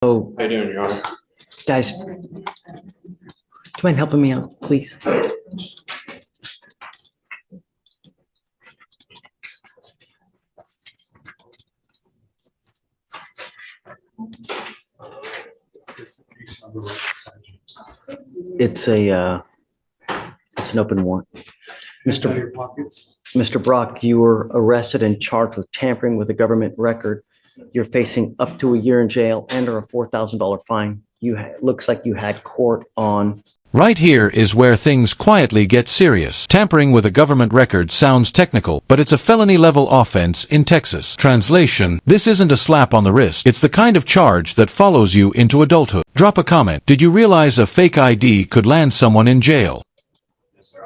Oh, How you doing, Your Honor? guys, do you mind helping me out, please? It's an open warrant. Mr. Brock, you were arrested and charged with tampering with a government record. You're facing up to a year in jail and or a $4,000 fine. Looks like you had court on. Right here is where things quietly get serious. Tampering with a government record sounds technical, but it's a felony-level offense in Texas. Translation: this isn't a slap on the wrist. It's the kind of charge that follows you into adulthood. Drop a comment. Did you realize a fake ID could land someone in jail?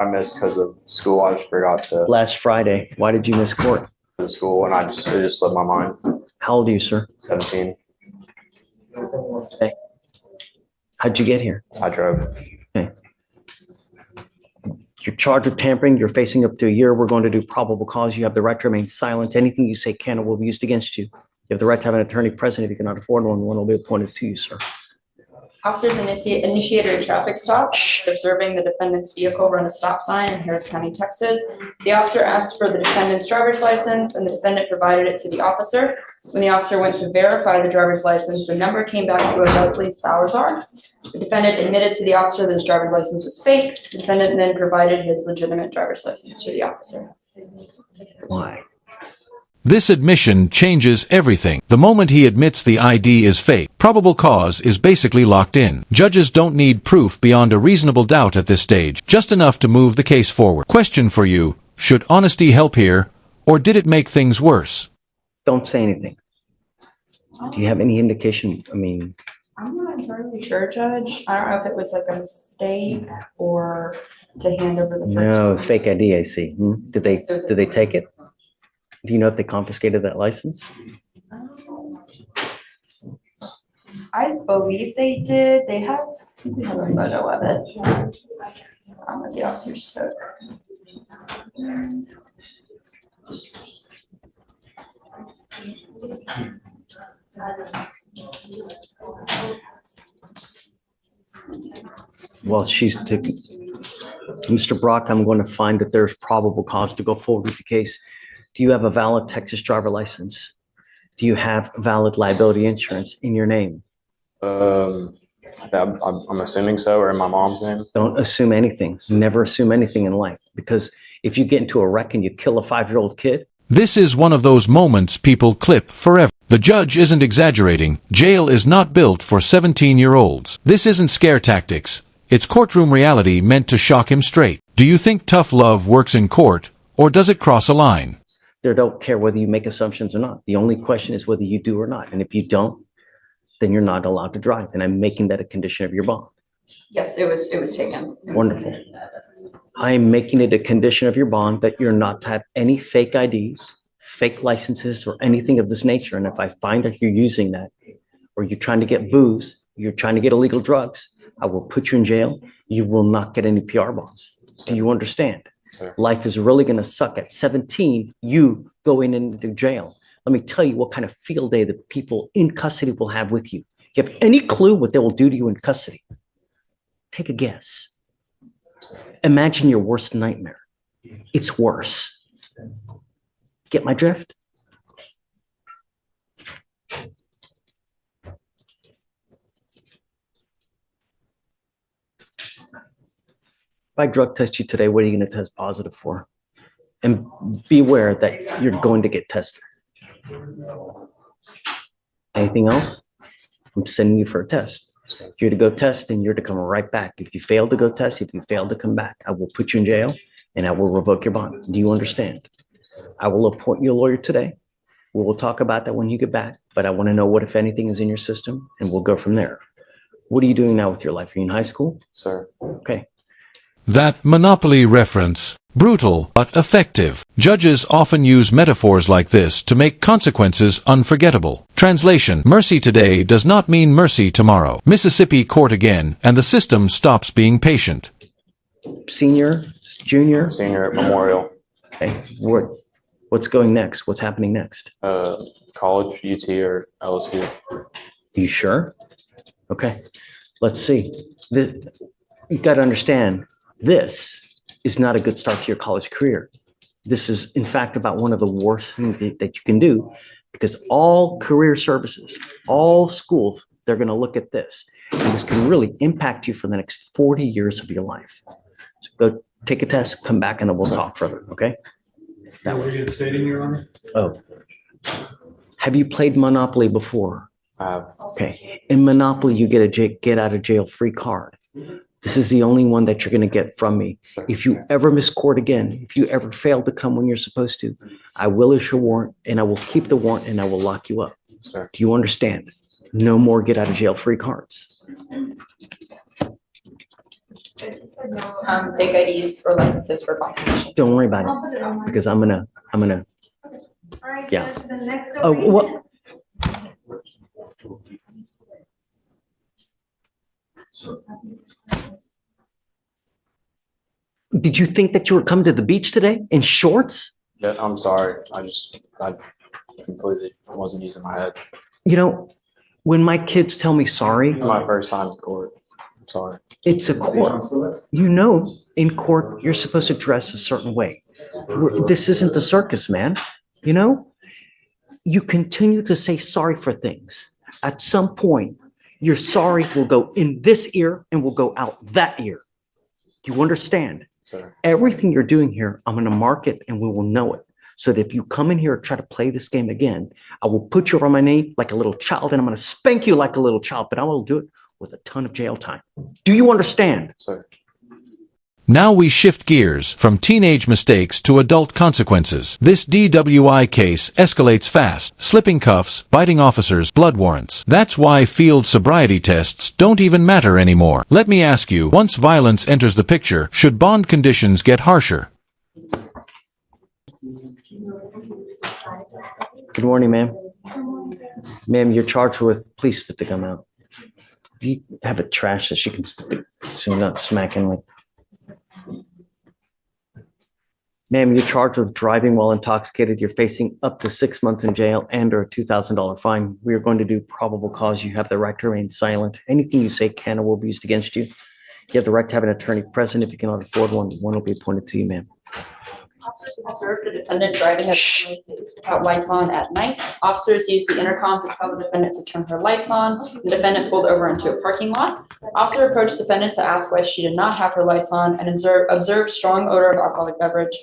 I missed because of school. I just forgot to Last Friday. Why did you miss court? go to school, and it just slipped my mind. How old are you, sir? 17. Okay. How'd you get here? I drove. Okay. You're charged with tampering. You're facing up to a year. We're going to do probable cause. You have the right to remain silent. Anything you say can or will be used against you. You have the right to have an attorney present. If you cannot afford one will be appointed to you, sir. Officers initiated a traffic stop, observing the defendant's vehicle run a stop sign in Harris County, Texas. The officer asked for the defendant's driver's license, and the defendant provided it to the officer. When the officer went to verify the driver's license, the number came back to a Leslie Salazar. The defendant admitted to the officer that his driver's license was fake. The defendant then provided his legitimate driver's license to the officer. Why? This admission changes everything. The moment he admits the ID is fake, probable cause is basically locked in. Judges don't need proof beyond a reasonable doubt at this stage, just enough to move the case forward. Question for you: should honesty help here, or did it make things worse? Don't say anything. Do you have any indication? I'm not entirely sure, Judge. I don't know if it was like a mistake or to hand over the. No, fake ID, I see. Did they take it? Do you know if they confiscated that license? I believe they did. They have a photo of it. What the officers took. Well, Mr. Brock, I'm going to find that there's probable cause to go forward with the case. Do you have a valid Texas driver license? Do you have valid liability insurance in your name? I'm assuming so, or in my mom's name. Don't assume anything. Never assume anything in life, because if you get into a wreck and you kill a 5-year-old kid. This is one of those moments people clip forever. The judge isn't exaggerating. Jail is not built for 17-year-olds. This isn't scare tactics. It's courtroom reality meant to shock him straight. Do you think tough love works in court, or does it cross a line? They don't care whether you make assumptions or not. The only question is whether you do or not. And if you don't, then you're not allowed to drive. And I'm making that a condition of your bond. Yes, it was taken. Wonderful. I'm making it a condition of your bond that you're not to have any fake IDs, fake licenses, or anything of this nature. And if I find that you're using that, or you're trying to get booze, you're trying to get illegal drugs, I will put you in jail. You will not get any PR bonds. Do you understand? Sir. Life is really going to suck. At 17, you going into jail. Let me tell you what kind of field day the people in custody will have with you. You have any clue what they will do to you in custody? Take a guess. Imagine your worst nightmare. It's worse. Get my drift? If I drug test you today, what are you going to test positive for? And beware that you're going to get tested. Anything else? I'm sending you for a test. You're to go test and you're to come right back. If you fail to go test, if you fail to come back, I will put you in jail and I will revoke your bond. Do you understand? I will appoint you a lawyer today. We will talk about that when you get back, but I want to know what, if anything, is in your system, and we'll go from there. What are you doing now with your life? Are you in high school? Sir. Okay. That Monopoly reference. Brutal, but effective. Judges often use metaphors like this to make consequences unforgettable. Translation: mercy today does not mean mercy tomorrow. Mississippi court again, and the system stops being patient. Senior, junior? Senior at Memorial. Okay. What's going next? What's happening next? College, UT or LSU. You sure? Okay, let's see. You got to understand, this is not a good start to your college career. This is, in fact, about one of the worst things that you can do, because all career services, all schools, they're going to look at this. And this can really impact you for the next 40 years of your life. So go take a test, come back, and then we'll talk further, okay? That way. Reinstating, Your Honor? Oh. Have you played Monopoly before? Okay. In Monopoly, you get a get out of jail free card. This is the only one that you're going to get from me. If you ever miss court again, if you ever fail to come when you're supposed to, I will issue a warrant, and I will keep the warrant, and I will lock you up. Sir. Do you understand? No more get out of jail free cards. Fake IDs or licenses for bond conditions. Don't worry about it, because I'm gonna, yeah. Oh, what? Did you think that you were coming to the beach today in shorts? Yeah, I'm sorry. I completely wasn't using my head. You know, when my kids tell me sorry, It's my first time in court. I'm sorry. it's a court. You know, in court, you're supposed to dress a certain way. This isn't the circus, man. You know, you continue to say sorry for things. At some point, your sorry will go in this ear and will go out that ear. You understand? Sir. Everything you're doing here, I'm going to mark it and we will know it. So that if you come in here and try to play this game again, I will put you on my knee like a little child and I'm going to spank you like a little child, but I will do it with a ton of jail time. Do you understand? Sir. Now we shift gears from teenage mistakes to adult consequences. This DWI case escalates fast. Slipping cuffs, biting officers, blood warrants. That's why field sobriety tests don't even matter anymore. Let me ask you, once violence enters the picture, should bond conditions get harsher? Good morning, ma'am. Ma'am, you're charged with, please spit the gum out. Do you have a trash that she can spit the, so you're not smacking like. Ma'am, you're charged with driving while intoxicated. You're facing up to 6 months in jail and or a $2,000 fine. We are going to do probable cause. You have the right to remain silent. Anything you say can or will be used against you. You have the right to have an attorney present. If you cannot afford one will be appointed to you, ma'am. Officers observed the defendant driving without lights on at night. Officers used the intercom to tell the defendant to turn her lights on. The defendant pulled over into a parking lot. Officer approached defendant to ask why she did not have her lights on and observed strong odor of alcoholic beverage.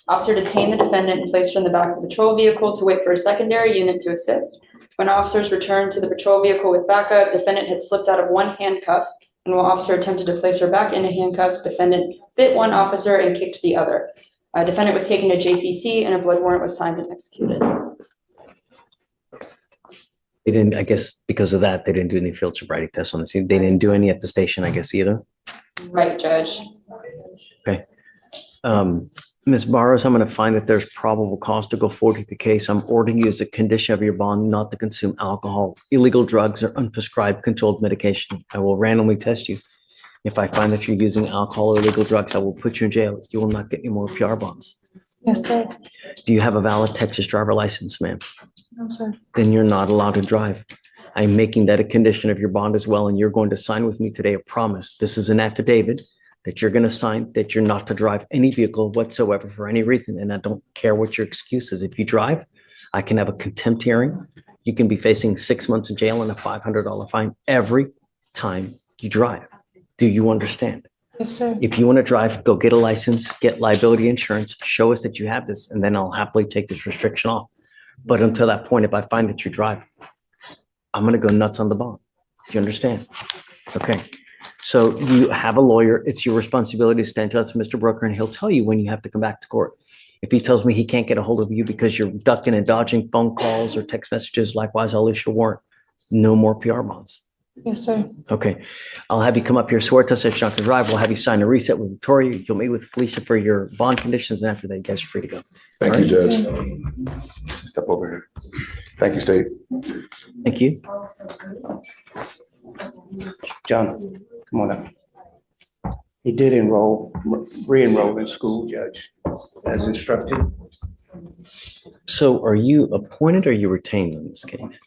Officer detained the defendant and placed her in the back of the patrol vehicle to wait for a secondary unit to assist. When officers returned to the patrol vehicle with backup, defendant had slipped out of one handcuff, and while officer attempted to place her back into handcuffs, defendant bit one officer and kicked the other. Defendant was taken to JPC and a blood warrant was signed and executed. They didn't, I guess because of that, they didn't do any field sobriety tests on the scene. They didn't do any at the station, I guess, either. Right, Judge. Okay. Ms. Barrows, I'm going to find that there's probable cause to go forward with the case. I'm ordering you as a condition of your bond not to consume alcohol, illegal drugs, or unprescribed controlled medication. I will randomly test you. If I find that you're using alcohol or illegal drugs, I will put you in jail. You will not get any more PR bonds. Yes, sir. Do you have a valid Texas driver license, ma'am? No, sir. Then you're not allowed to drive. I'm making that a condition of your bond as well, and you're going to sign with me today a promise. This is an affidavit that you're going to sign that you're not to drive any vehicle whatsoever for any reason, and I don't care what your excuse is. If you drive, I can have a contempt hearing. You can be facing 6 months in jail and a $500 fine every time you drive. Do you understand? Yes, sir. If you want to drive, go get a license, get liability insurance, show us that you have this, and then I'll happily take this restriction off. But until that point, if I find that you drive, I'm going to go nuts on the bond. Do you understand? Okay. So you have a lawyer. It's your responsibility to stand to us, Mr. Brooker, and he'll tell you when you have to come back to court. If he tells me he can't get a hold of you because you're ducking and dodging phone calls or text messages, likewise, I'll issue a warrant. No more PR bonds. Yes, sir. Okay. I'll have you come up here, swear to us that you're not going to drive. We'll have you sign a reset with Victoria. You'll meet with Felicia for your bond conditions. And after that, you guys are free to go. Thank you, Judge. Step over here. Thank you, State. Thank you. John, come on up. He did re-enroll in school, Judge, as instructed. So are you appointed or are you retained in this case?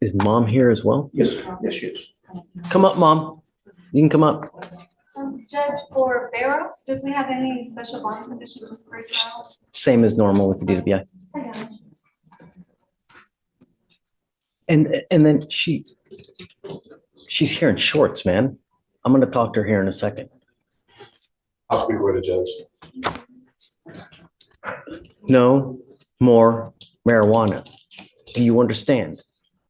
Is mom here as well? Yes, yes, she is. Come up, mom. You can come up. Judge, for Barrows, did we have any special bond conditions for trial? Same as normal with the DWI. And then she's here in shorts, man. I'm gonna talk to her here in a second. I'll speak with the judge. No more marijuana. Do you understand?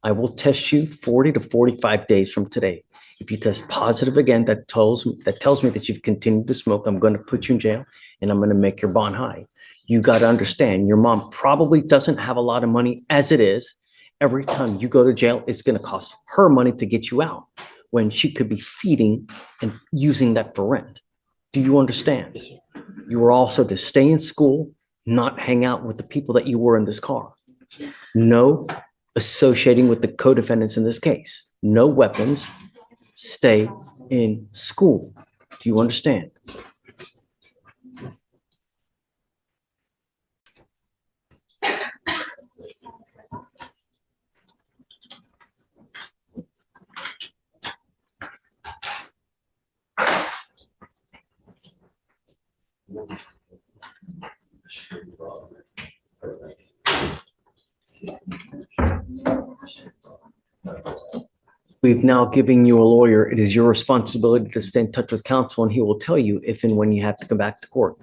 I will test you 40 to 45 days from today. If you test positive again, that tells me that you've continued to smoke. I'm going to put you in jail and I'm going to make your bond high. You got to understand, your mom probably doesn't have a lot of money as it is. Every time you go to jail, it's going to cost her money to get you out when she could be feeding and using that for rent. Do you understand? You are also to stay in school, not hang out with the people that you were in this car. No associating with the co-defendants in this case. No weapons. Stay in school. Do you understand? We've now given you a lawyer. It is your responsibility to stay in touch with counsel, and he will tell you if and when you have to come back to court.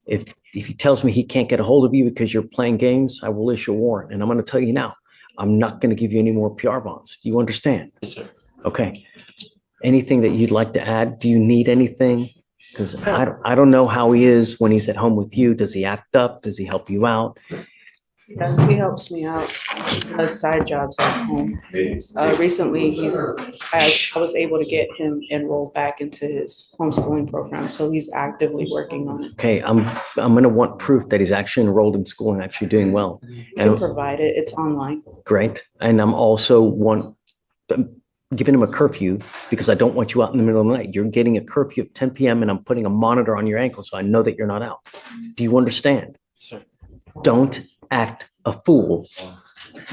If he tells me he can't get a hold of you because you're playing games, I will issue a warrant. And I'm going to tell you now, I'm not going to give you any more PR bonds. Do you understand? Yes, sir. Okay. Anything that you'd like to add? Do you need anything? Because I don't know how he is when he's at home with you. Does he act up? Does he help you out? Yes, he helps me out. He does side jobs at home. Recently, I was able to get him enrolled back into his homeschooling program, so he's actively working on it. Okay, I'm going to want proof that he's actually enrolled in school and actually doing well. You can provide it. It's online. Great. And I'm also giving him a curfew because I don't want you out in the middle of the night. You're getting a curfew at 10 p.m. and I'm putting a monitor on your ankle so I know that you're not out. Do you understand? Sir. Don't act a fool.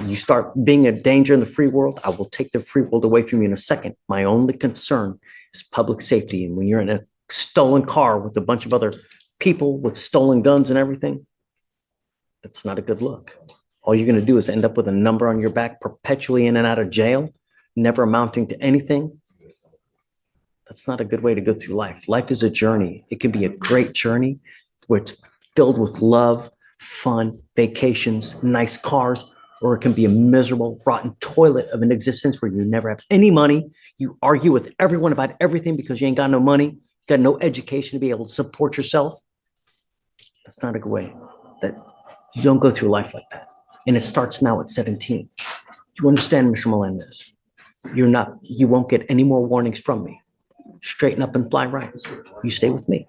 You start being a danger in the free world, I will take the free world away from you in a second. My only concern is public safety. And when you're in a stolen car with a bunch of other people with stolen guns and everything, that's not a good look. All you're going to do is end up with a number on your back, perpetually in and out of jail, never amounting to anything. That's not a good way to go through life. Life is a journey. It can be a great journey where it's filled with love, fun, vacations, nice cars, or it can be a miserable, rotten toilet of an existence where you never have any money. You argue with everyone about everything because you ain't got no money, you got no education to be able to support yourself. That's not a good way. That you don't go through life like that. And it starts now at 17. You understand, Mr. Melendez? You won't get any more warnings from me. Straighten up and fly right. You stay with me.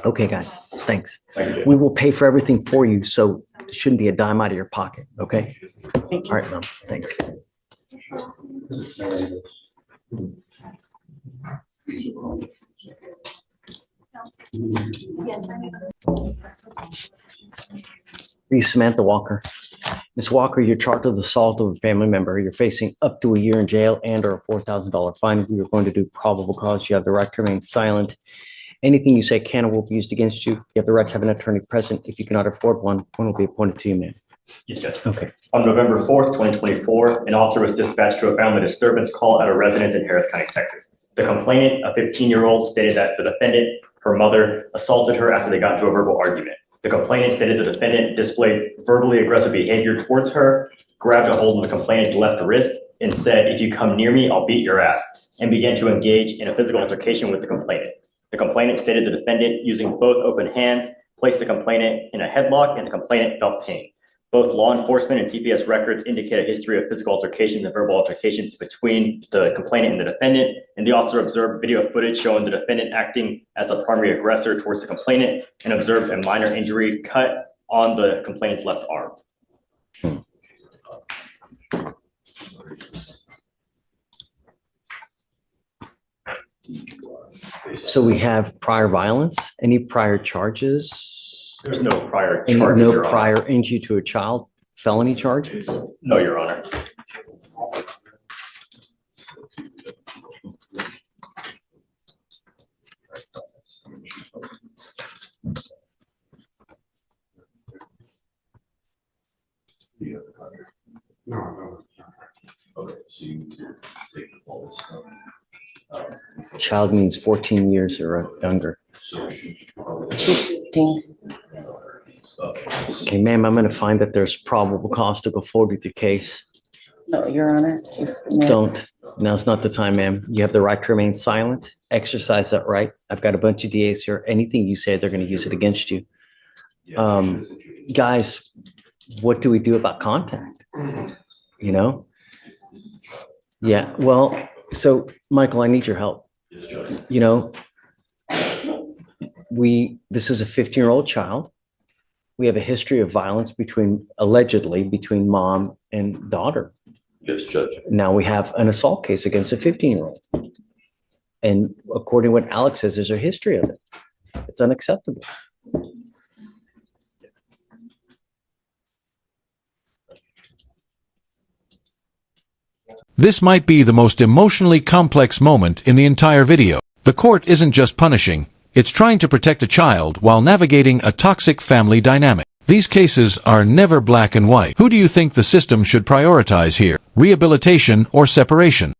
Okay, guys, thanks. Thank you. We will pay for everything for you, so it shouldn't be a dime out of your pocket, okay? Thank you. All right, Mom, thanks. Yes, Are you Samantha Walker? Ms. Walker, you're charged with assault of a family member. You're facing up to a year in jail and or a $4,000 fine. We are going to do probable cause. You have the right to remain silent. Anything you say can or will be used against you. You have the right to have an attorney present. If you cannot afford one will be appointed to you, ma'am. Yes, Judge. Okay. On November 4th, 2024, an officer was dispatched to a family disturbance call at a residence in Harris County, Texas. The complainant, a 15-year-old, stated that the defendant, her mother, assaulted her after they got into a verbal argument. The complainant stated the defendant displayed verbally aggressive behavior towards her, grabbed a hold of the complainant's left wrist, and said, "If you come near me, I'll beat your ass," and began to engage in a physical altercation with the complainant. The complainant stated the defendant, using both open hands, placed the complainant in a headlock and the complainant felt pain. Both law enforcement and CPS records indicate a history of physical altercations and verbal altercations between the complainant and the defendant, and the officer observed video footage showing the defendant acting as the primary aggressor towards the complainant and observed a minor injury cut on the complainant's left arm. So we have prior violence, any prior charges? There's no prior Any, charges, no Your Honor. prior injury to a child, felony charges? No, Your Honor. Child means 14 years or younger. Okay, ma'am, I'm gonna find that there's probable cause to go forward with your case. No, Your Honor. Don't. Now's not the time, ma'am. You have the right to remain silent. Exercise that right. I've got a bunch of DAs here. Anything you say, they're gonna use it against you. Guys, what do we do about contact? You know? Yeah, well, so Michael, I need your help. You know, this is a 15-year-old child. We have a history of violence allegedly between mom and daughter. Yes, Judge. Now we have an assault case against a 15-year-old. And according to what Alex says, there's a history of it. It's unacceptable. This might be the most emotionally complex moment in the entire video. The court isn't just punishing, it's trying to protect a child while navigating a toxic family dynamic. These cases are never black and white. Who do you think the system should prioritize here? Rehabilitation or separation?